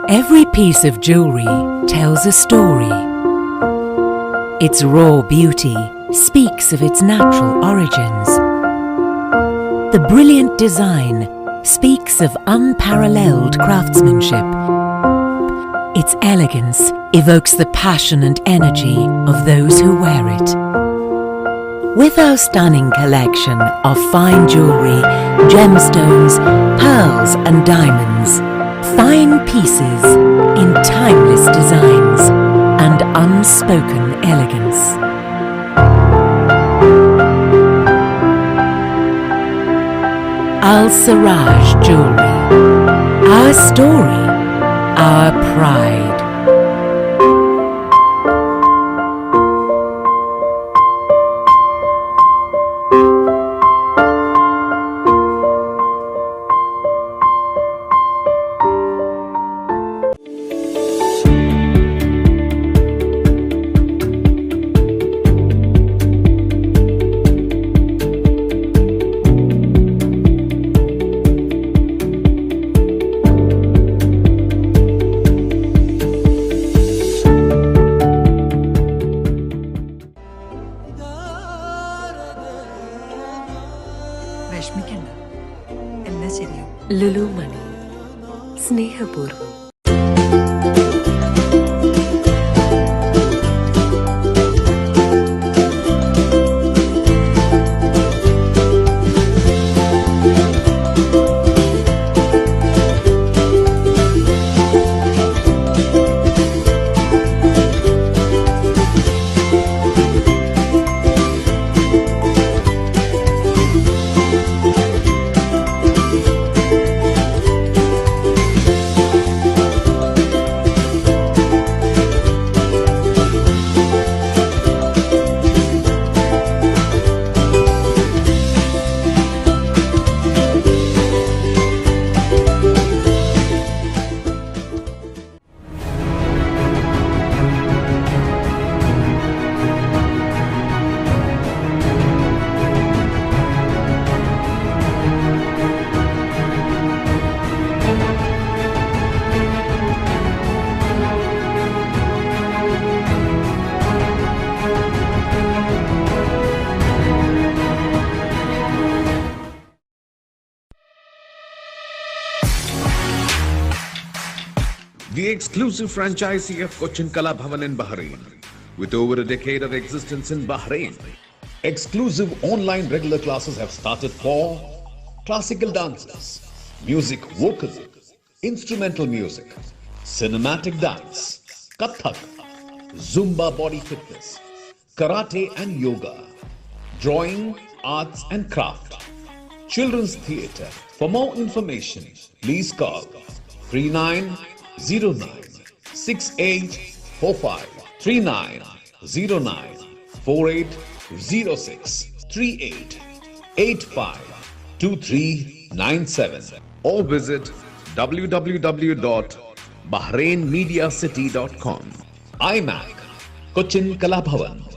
Every piece of jewelry tells a story. Its raw beauty speaks of its natural origins. The brilliant design speaks of unparalleled craftsmanship. Its elegance evokes the passion and energy of those who wear it. With our stunning collection of fine jewelry, gemstones, pearls and diamonds, fine pieces in timeless designs and unspoken elegance. Al Siraj Jewelry. Our story, our pride. Lulu മണി സ്നേഹപൂർവ്വം. The exclusive franchisee of Cochin Kala Bhavan in Bahrain. With over a decade of existence in Bahrain, exclusive online regular classes have started for classical dances, music vocal, instrumental music, cinematic dance, Kathak, Zumba body fitness, karate and yoga, drawing, arts and craft, children's theatre. For more information, please call 3909 6845 3909 4806 38 85 2397 or visit www.bahrainmediacity.com. iMAC, Cochin Kala Bhavan.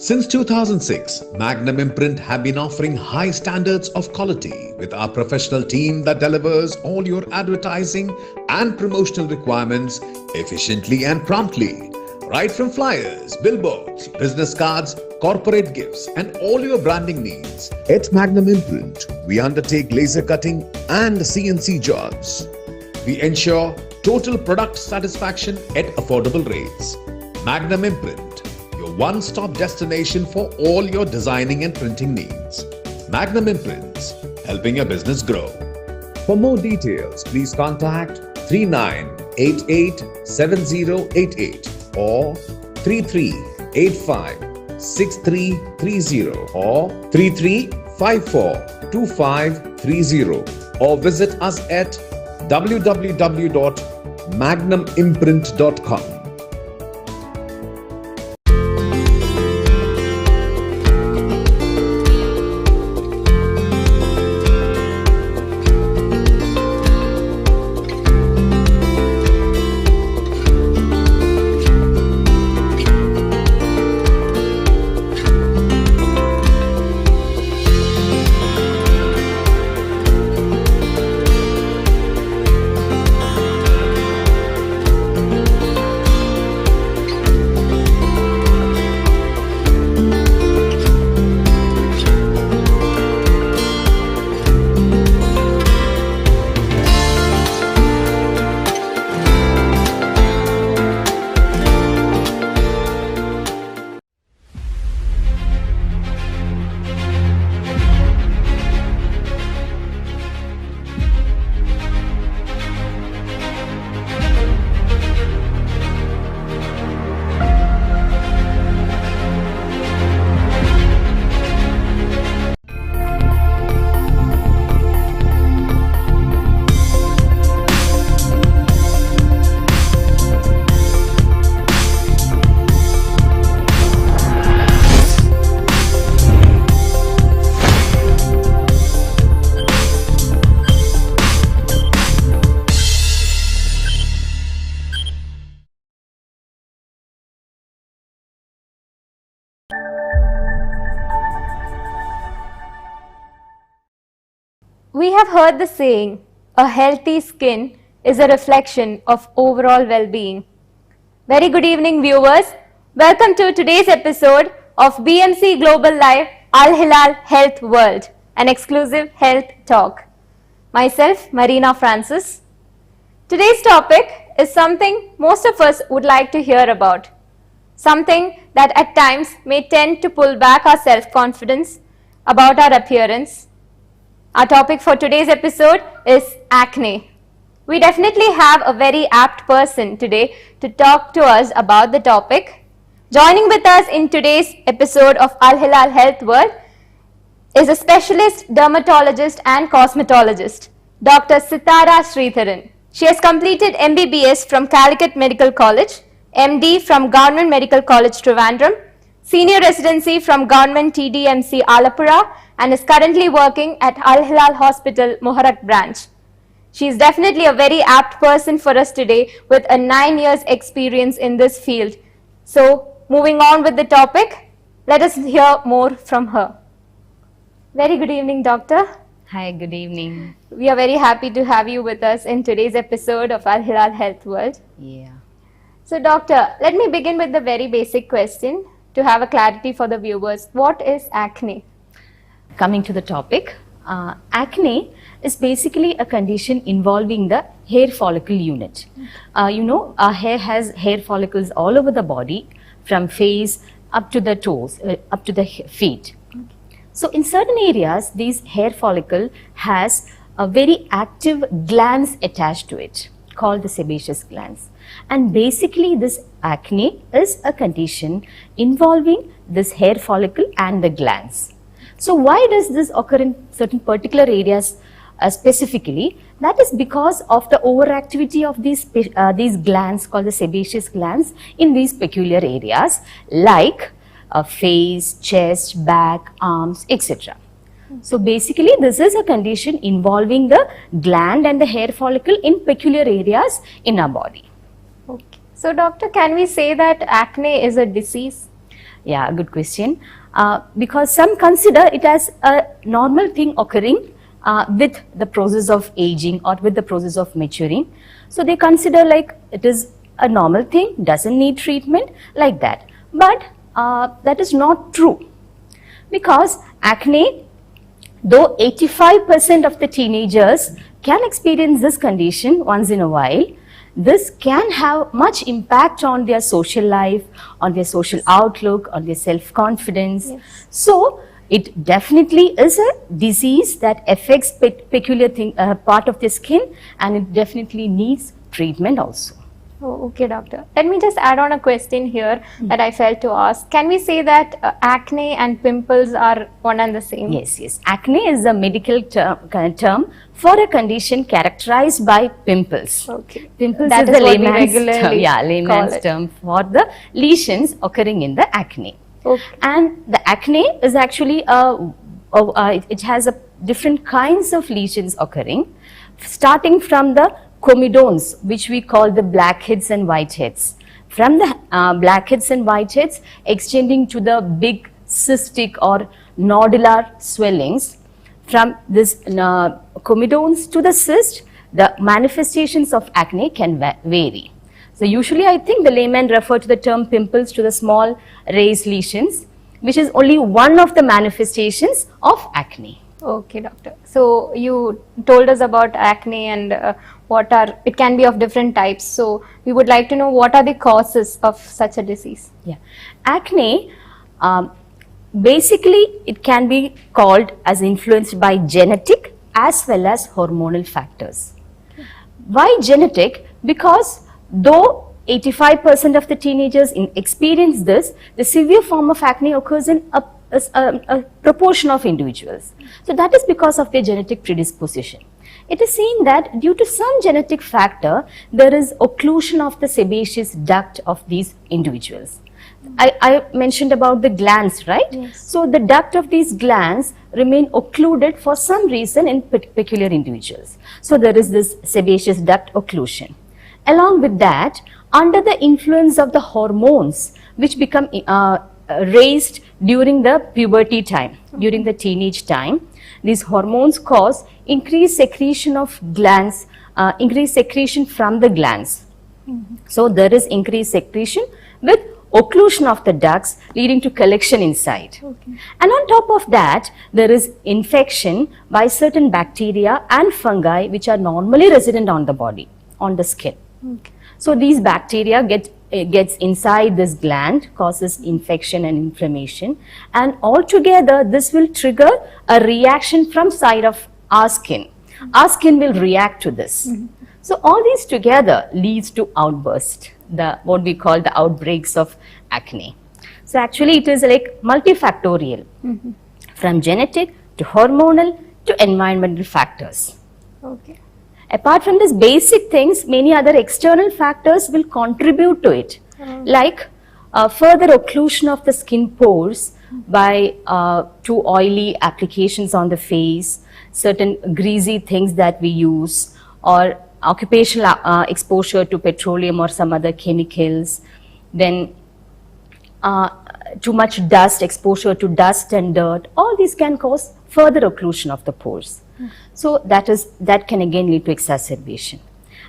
Since 2006, Magnum Imprint have been offering high standards of quality with our professional team that delivers all your advertising and promotional requirements efficiently and promptly. Right from flyers, billboards, business cards, corporate gifts and all your branding needs. At Magnum Imprint, we undertake laser cutting and CNC jobs. We ensure total product satisfaction at affordable rates. Magnum Imprint, your one-stop destination for all your designing and printing needs. Magnum Imprints, helping your business grow. For more details, please contact 39887088 or 33856330 or 33542530 or visit us at www.magnumimprint.com. We have heard the saying, a healthy skin is a reflection of overall well-being. Very good evening, viewers. Welcome to today's episode of BMC Global Live Hilal Health World, an exclusive health talk. Myself, Mareena Francis. Today's topic is something most of us would like to hear about. Something that at times may tend to pull back our self-confidence about our appearance. Our topic for today's episode is acne. We definitely have a very apt person today to talk to us about the topic. Joining with us in today's episode of Hilal Health World is a specialist dermatologist and cosmetologist, Dr Sithara Sreedharan. She has completed MBBS from Calicut Medical College, MD from Government Medical College Trivandrum, Senior Residency from Government TDMC Alapura, and is currently working at Al Hilal Hospital, Muharrak branch. She is definitely a very apt person for us today with a 9 years experience in this field. So, moving on with the topic, let us hear more from her. Very good evening, doctor. Hi, good evening. We are very happy to have you with us in today's episode of Al Hilal Health World. Yeah. So, doctor, let me begin with the very basic question to have a clarity for the viewers. What is acne? Coming to the topic, acne is basically a condition involving the hair follicle unit. Our hair has hair follicles all over the body, from face up to the toes, up to the feet. Okay. So in certain areas, this hair follicle has a very active glands attached to it, called the sebaceous glands. And basically this acne is a condition involving this hair follicle and the glands. So why does this occur in certain particular areas specifically? That is because of the overactivity of these glands called the sebaceous glands in these peculiar areas like face, chest, back, arms, etc. So basically this is a condition involving the gland and the hair follicle in peculiar areas in our body. Okay. So doctor, can we say that acne is a disease? Yeah, good question. Because some consider it as a normal thing occurring with the process of aging or with the process of maturing. So they consider like it is a normal thing, doesn't need treatment like that. But that is not true, because acne, though 85% of the teenagers can experience this condition once in a while, this can have much impact on their social life, on their social outlook, on their self-confidence. So it definitely is a disease that affects peculiar part of the skin, and it definitely needs treatment also. Oh, okay, doctor. Let me just add on a question here that I felt to ask. Can we say that acne and pimples are one and the same? Yes, yes. Acne is a medical term for a condition characterized by pimples. Okay. Pimples That is is the what we layman's term. regularly Yeah, call layman's it. term for the lesions occurring in the acne. Okay. And the acne is actually it has different kinds of lesions occurring, starting from the comedones, which we call the blackheads and whiteheads. From the blackheads and whiteheads extending to the big cystic or nodular swellings. From this comedones to the cyst, the manifestations of acne can vary. So usually I think the laymen refer to the term pimples to the small raised lesions, which is only one of the manifestations of acne. Okay, doctor. So you told us about acne and it can be of different types. So we would like to know what are the causes of such a disease? Yeah, acne basically it can be called as influenced by genetic as well as hormonal factors. Why genetic? Because though 85% of the teenagers experience this, the severe form of acne occurs in a proportion of individuals. So that is because of their genetic predisposition. It is seen that due to some genetic factor, there is occlusion of the sebaceous duct of these individuals. I mentioned about the glands, right? Yes. So the duct of these glands remain occluded for some reason in peculiar individuals. So there is this sebaceous duct occlusion. Along with that, under the influence of the hormones which become raised during the puberty time, during the teenage time, these hormones cause increased secretion of glands, increased secretion from the glands. So there is increased secretion with occlusion of the ducts leading to collection inside. And on top of that, there is infection by certain bacteria and fungi which are normally resident on the body, on the skin. So these bacteria gets inside this gland, causes infection and inflammation, and altogether this will trigger a reaction from side of our skin. Our skin will react to this. So all these together leads to outburst, what we call the outbreaks of acne. So actually it is like multifactorial, from genetic to hormonal to environmental factors. Okay. Apart from these basic things, many other external factors will contribute to it, like further occlusion of the skin pores by too oily applications on the face, certain greasy things that we use, or occupational exposure to petroleum or some other chemicals, then too much dust, exposure to dust and dirt, all these can cause further occlusion of the pores. So that can again lead to exacerbation.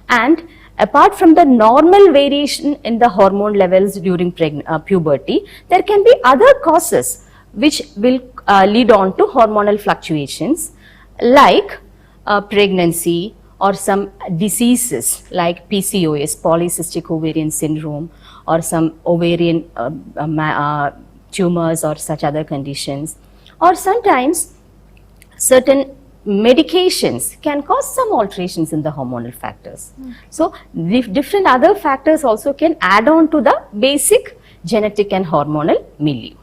And apart from the normal variation in the hormone levels during puberty, there can be other causes which will lead on to hormonal fluctuations, like pregnancy or some diseases like PCOS, polycystic ovarian syndrome, or some ovarian tumors or such other conditions, or sometimes certain medications can cause some alterations in the hormonal factors. So different other factors also can add on to the basic genetic and hormonal milieu.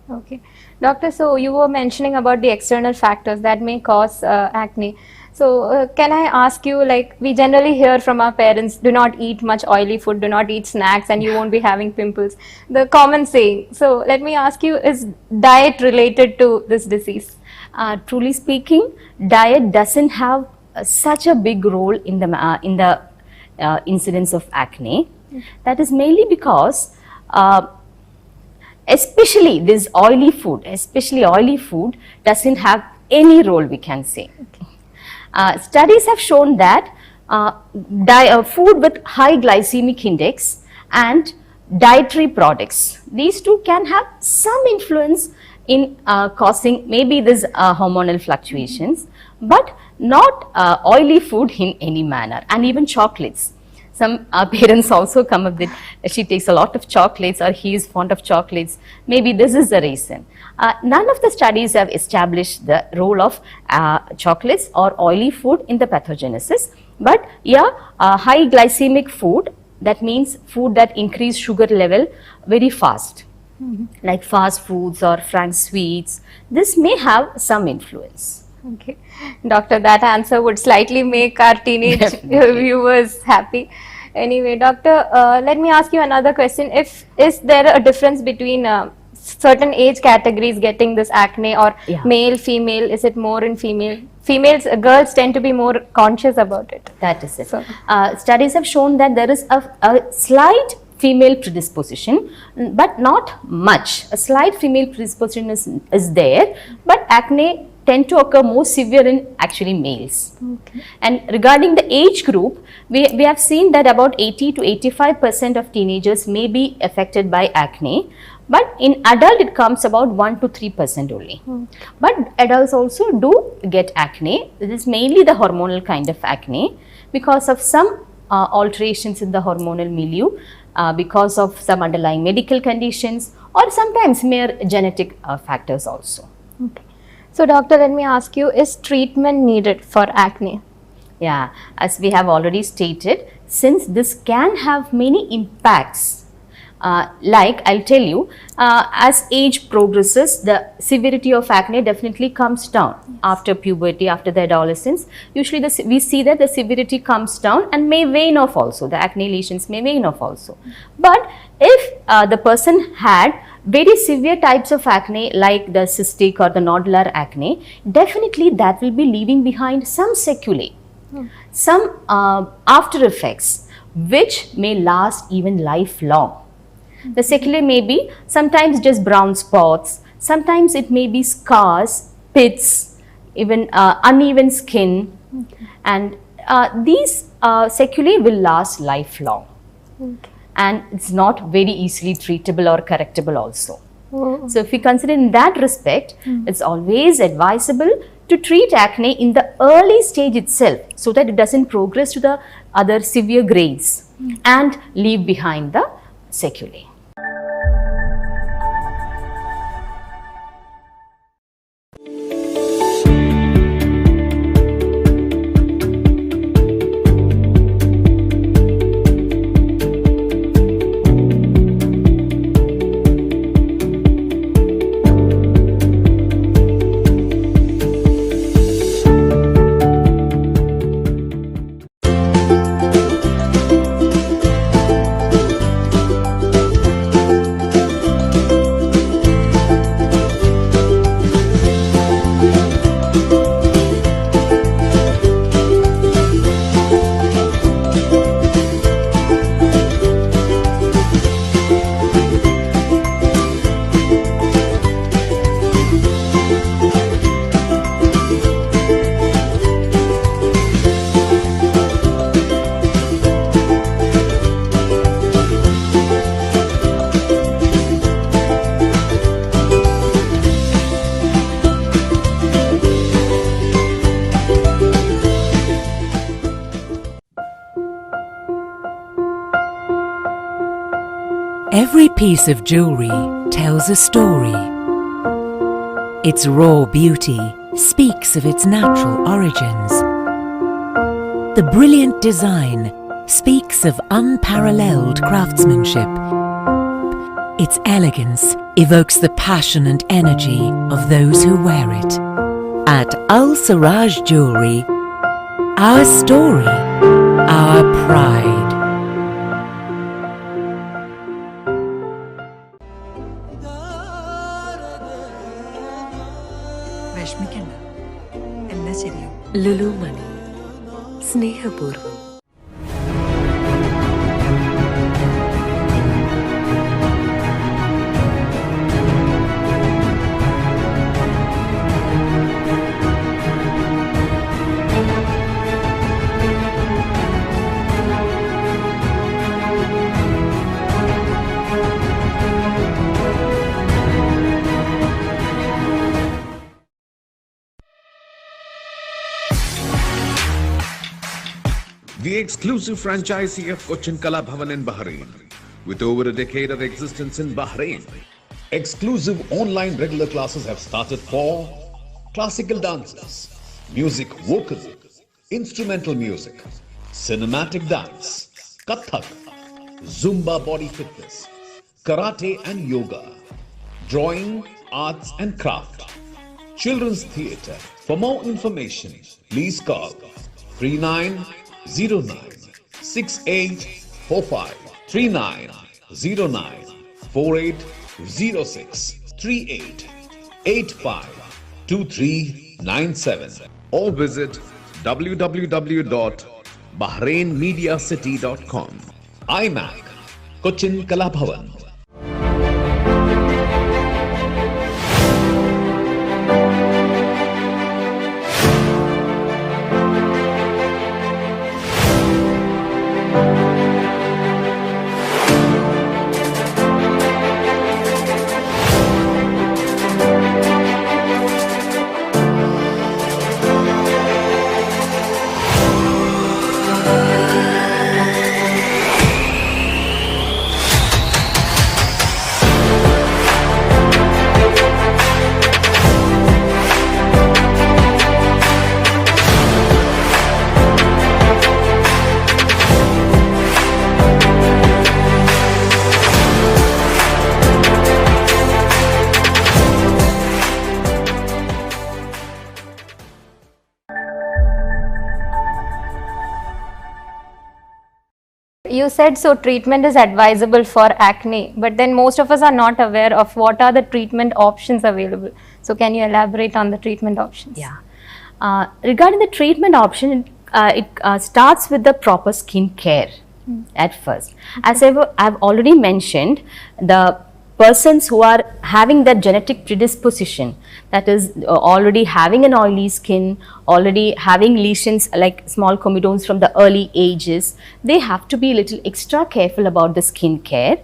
Okay. Doctor, so you were mentioning about the external factors that may cause acne. So can I ask you, like we generally hear from our parents, do not eat much oily food, do not eat snacks and you won't be having pimples. The common saying. So let me ask you, is diet related to this disease? Truly speaking, diet doesn't have such a big role in the incidence of acne. That is mainly because especially this oily food, doesn't have any role, we can say. Studies have shown that food with high glycemic index and dietary products, these two can have some influence in causing maybe this hormonal fluctuations, but not oily food in any manner, and even chocolates. Some parents also come up with, she takes a lot of chocolates or he is fond of chocolates. Maybe this is the reason. None of the studies have established the role of chocolates or oily food in the pathogenesis. But yeah, high glycemic food, that means food that increase sugar level very fast, like fast foods or frank sweets, this may have some influence. Okay, doctor, that answer would slightly make our teenage viewers happy. Anyway, doctor, let me ask you another question. Is there a difference between certain age categories getting this acne, or male, female? Is it more in female? Females, girls tend to be more conscious about it. That is it. So, studies have shown that there is a slight female predisposition, but not much. A slight female predisposition is there, but acne tend to occur more severe in actually males. Okay. And regarding the age group, we have seen that about 80 to 85% of teenagers may be affected by acne, but in adult it comes about 1 to 3% only. But adults also do get acne. This is mainly the hormonal kind of acne because of some alterations in the hormonal milieu, because of some underlying medical conditions, or sometimes mere genetic factors also. Okay. So doctor, let me ask you, is treatment needed for acne? Yeah, as we have already stated, since this can have many impacts, like I'll tell you, as age progresses, the severity of acne definitely comes down after puberty, after the adolescence. Usually we see that the severity comes down and may wane off also, the acne lesions may wane off also. But if the person had very severe types of acne like the cystic or the nodular acne, definitely that will be leaving behind some sequelae, some after effects which may last even lifelong. The sequelae may be sometimes just brown spots, sometimes it may be scars, pits, even uneven skin, and these sequelae will last lifelong. And it's not very easily treatable or correctable also. So if we consider in that respect, it's always advisable to treat acne in the early stage itself so that it doesn't progress to the other severe grades and leave behind the sequelae. Every piece of jewelry tells a story. Its raw beauty speaks of its natural origins. The brilliant design speaks of unparalleled craftsmanship. Its elegance evokes the passion and energy of those who wear it. At Al Siraj Jewelry, our story, our pride. വിഷമിക്കണ്ട, എല്ലാം ശരിയാവും. ലുലു മണി, സ്നേഹപൂർവ്വം. the exclusive franchisee of Cochin Kala Bhavan in Bahrain. With over a decade of existence in Bahrain, exclusive online regular classes have started for classical dances, music vocal, instrumental music, cinematic dance, Kathak, Zumba body fitness, karate and yoga, drawing, arts and craft, children's theatre. For more information, please call 3909 6845 3909 4806 3885 2397 or visit www.bahrainmediacity.com. iMAC, Cochin Kala Bhavan. You said so treatment is advisable for acne, but then most of us are not aware of what are the treatment options available. So can you elaborate on the treatment options? Yeah. Regarding the treatment option, it starts with the proper skin care at first. As I've already mentioned, the persons who are having that genetic predisposition, that is already having an oily skin, already having lesions like small comedones from the early ages, they have to be a little extra careful about the skin care.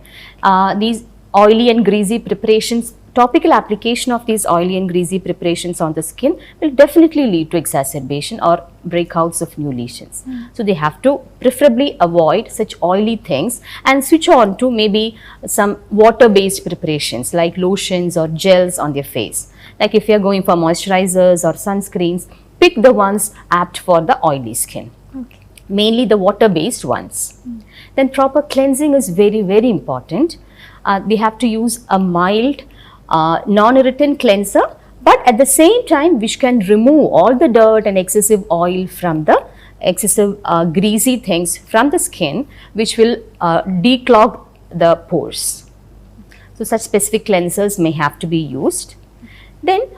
These oily and greasy preparations, topical application of these oily and greasy preparations on the skin will definitely lead to exacerbation or breakouts of new lesions. So they have to preferably avoid such oily things and switch on to maybe some water-based preparations like lotions or gels on their face. Like if you are going for moisturizers or sunscreens, pick the ones apt for the oily skin. Okay. Mainly the water-based ones. Then proper cleansing is very, very important. We have to use a mild non-irritant cleanser, but at the same time which can remove all the dirt and excessive oil from the excessive greasy things from the skin, which will declog the pores. So such specific cleansers may have to be used. Then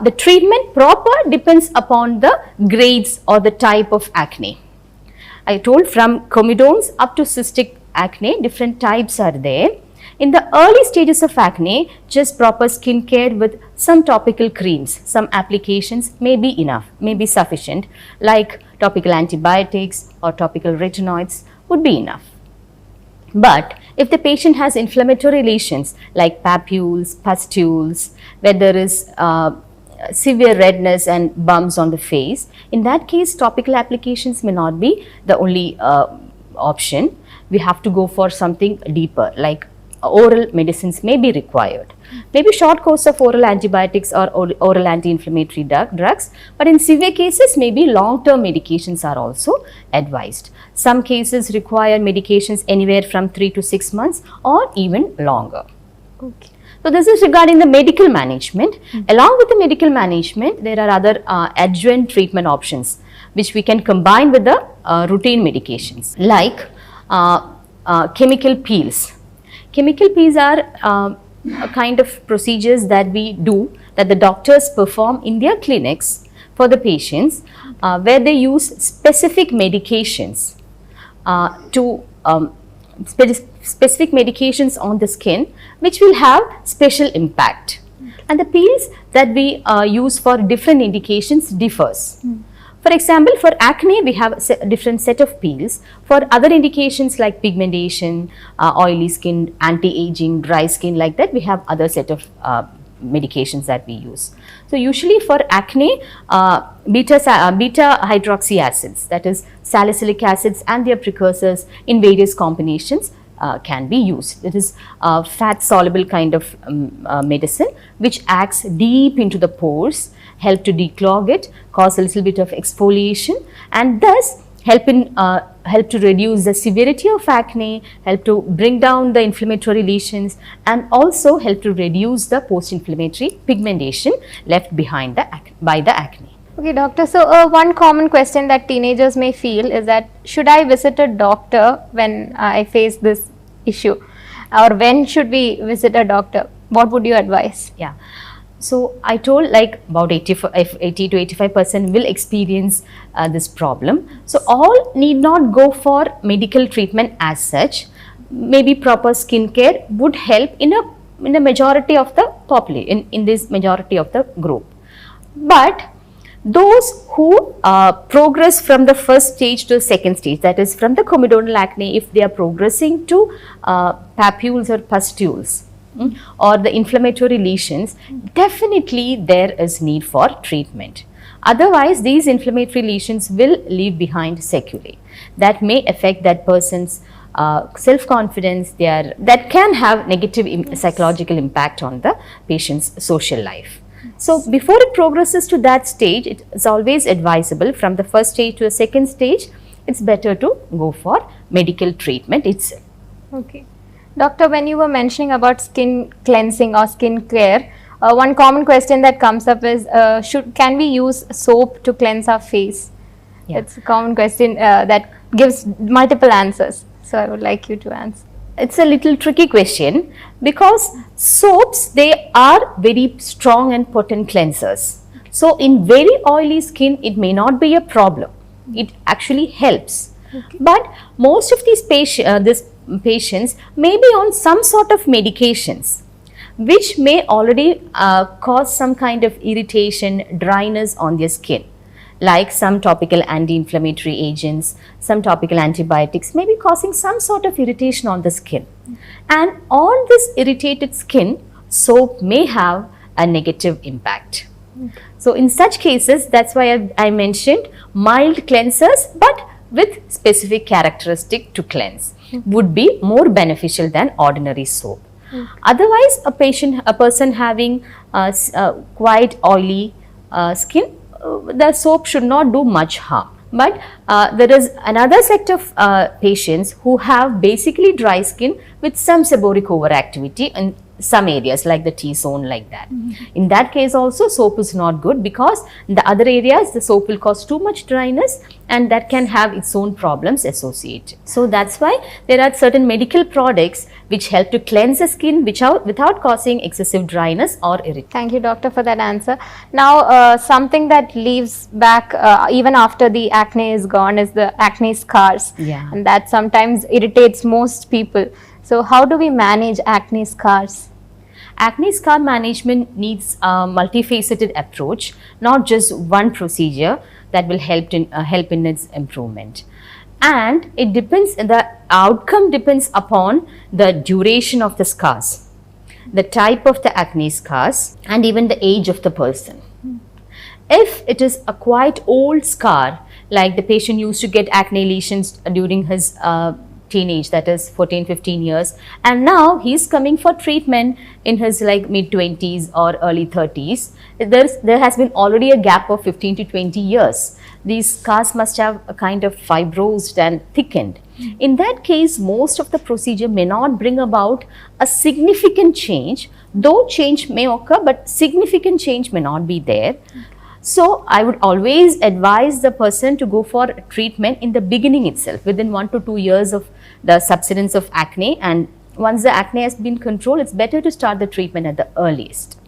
the treatment proper depends upon the grades or the type of acne. I told from comedones up to cystic acne, different types are there. In the early stages of acne, just proper skin care with some topical creams, some applications may be enough, may be sufficient, like topical antibiotics or topical retinoids would be enough. But if the patient has inflammatory lesions like papules, pustules, where there is severe redness and bumps on the face, in that case topical applications may not be the only option. We have to go for something deeper, like oral medicines may be required. Maybe short course of oral antibiotics or oral anti-inflammatory drugs, but in severe cases maybe long-term medications are also advised. Some cases require medications anywhere from 3 to 6 months or even longer. Okay. So this is regarding the medical management. Along with the medical management, there are other adjuvant treatment options which we can combine with the routine medications, like chemical peels. Chemical peels are a kind of procedures that we do, that the doctors perform in their clinics for the patients, where they use specific medications specific medications on the skin, which will have special impact. And the peels that we use for different indications differs. For example, for acne, we have a different set of peels. For other indications like pigmentation, oily skin, anti-aging, dry skin, like that, we have other set of medications that we use. So usually for acne, beta hydroxy acids, that is salicylic acids and their precursors in various combinations can be used. It is a fat soluble kind of medicine which acts deep into the pores, help to declog it, cause a little bit of exfoliation, and thus help to reduce the severity of acne, help to bring down the inflammatory lesions, and also help to reduce the post-inflammatory pigmentation left behind by the acne. Okay, doctor. So one common question that teenagers may feel is that should I visit a doctor when I face this issue, or when should we visit a doctor? What would you advise? Yeah. So I told like about 80 to 85% will experience this problem. So all need not go for medical treatment as such. Maybe proper skincare would help in a majority of the population, in this majority of the group. But those who progress from the first stage to the second stage, that is from the comedonal acne, if they are progressing to papules or pustules, or the inflammatory lesions, definitely there is need for treatment. Otherwise, these inflammatory lesions will leave behind sequelae that may affect that person's self-confidence. That can have negative psychological impact on the patient's social life. So before it progresses to that stage, it is always advisable from the first stage to a second stage, it's better to go for medical treatment itself. Okay. Doctor, when you were mentioning about skin cleansing or skin care, one common question that comes up is, can we use soap to cleanse our face? Yeah. It's a common question that gives multiple answers. So I would like you to answer. It's a little tricky question because soaps, they are very strong and potent cleansers. So in very oily skin, it may not be a problem. It actually helps. Okay. But most of these patients may be on some sort of medications which may already cause some kind of irritation, dryness on their skin, like some topical anti-inflammatory agents, some topical antibiotics may be causing some sort of irritation on the skin. And on this irritated skin, soap may have a negative impact. So in such cases, that's why I mentioned mild cleansers but with specific characteristic to cleanse would be more beneficial than ordinary soap. Otherwise, a person having quite oily skin, the soap should not do much harm. But there is another set of patients who have basically dry skin with some seborrheic overactivity in some areas like the T-zone, like that. In that case also, soap is not good because in the other areas the soap will cause too much dryness and that can have its own problems associated. So that's why there are certain medical products which help to cleanse the skin without causing excessive dryness or irritation. Thank you, doctor, for that answer. Now, something that leaves back even after the acne is gone is the acne scars. Yeah. And that sometimes irritates most people. So how do we manage acne scars? Acne scar management needs a multifaceted approach, not just one procedure that will help in its improvement. And the outcome depends upon the duration of the scars, the type of the acne scars, and even the age of the person. If it is a quite old scar, like the patient used to get acne lesions during his teenage, that is 14-15 years, and now he's coming for treatment in his like mid-20s or early 30s, there has been already a gap of 15 to 20 years. These scars must have a kind of fibrosed and thickened. In that case, most of the procedure may not bring about a significant change, though change may occur, but significant change may not be there. So I would always advise the person to go for treatment in the beginning itself, within 1 to 2 years of the subsidence of acne, and once the acne has been controlled, it's better to start the treatment at the earliest.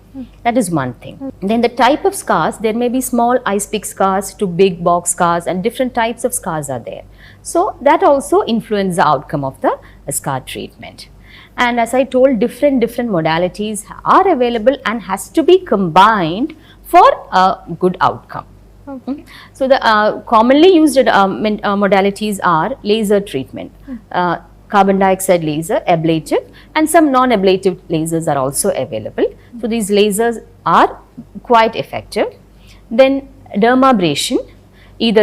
That is one thing. Then the type of scars, there may be small ice pick scars to big box scars, and different types of scars are there. So that also influences the outcome of the scar treatment. And as I told, different modalities are available and has to be combined for a good outcome. Okay. So the commonly used modalities are laser treatment, carbon dioxide laser, ablative, and some non-ablative lasers are also available. So these lasers are quite effective. Then dermabrasion, either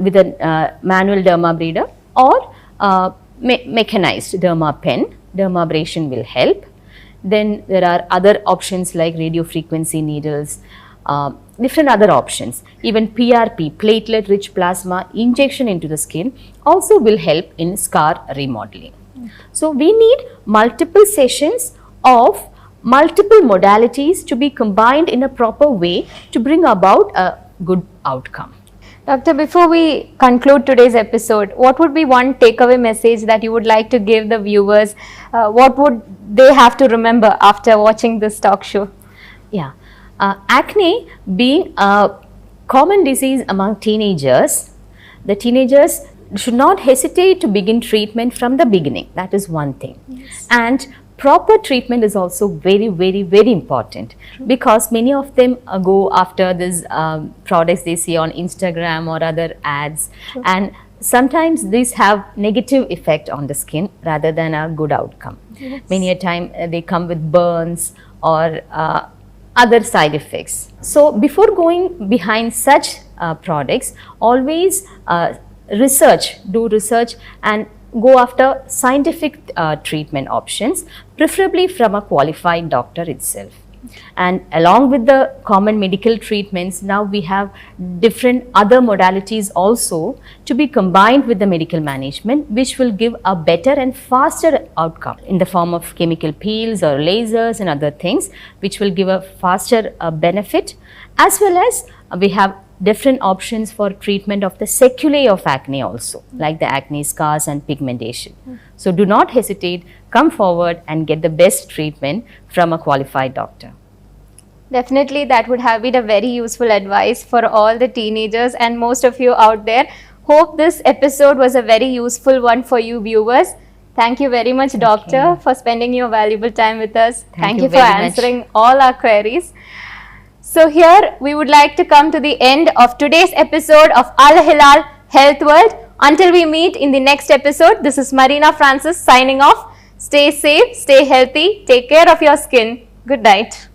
with a manual dermabrader or mechanized derma pen. Dermabrasion will help. Then there are other options like radiofrequency needles, different other options. Even PRP, platelet rich plasma injection into the skin also will help in scar remodeling. So we need multiple sessions of multiple modalities to be combined in a proper way to bring about a good outcome. Doctor, before we conclude today's episode, what would be one takeaway message that you would like to give the viewers? What would they have to remember after watching this talk show? Yeah, acne being a common disease among teenagers, the teenagers should not hesitate to begin treatment from the beginning. That is one thing. Yes. And proper treatment is also very, very, very important. True. Because many of them go after these products they see on Instagram or other ads. True. And sometimes these have negative effect on the skin rather than a good outcome. Yes. Many a time they come with burns or other side effects. So before going behind such products, always do research and go after scientific treatment options, preferably from a qualified doctor itself. And along with the common medical treatments, now we have different other modalities also to be combined with the medical management, which will give a better and faster outcome in the form of chemical peels or lasers and other things, which will give a faster benefit, as well as we have different options for treatment of the sequelae of acne also, like the acne scars and pigmentation. So do not hesitate, come forward and get the best treatment from a qualified doctor. Definitely, that would have been a very useful advice for all the teenagers and most of you out there. Hope this episode was a very useful one for you viewers. Thank you very much, Doctor, for spending your valuable time with us. Thank you for answering all our queries. So here we would like to come to the end of today's episode of Hilal Health World. Until we meet in the next episode, this is Mareena Francis signing off. Stay safe, stay healthy, take care of your skin. Good night.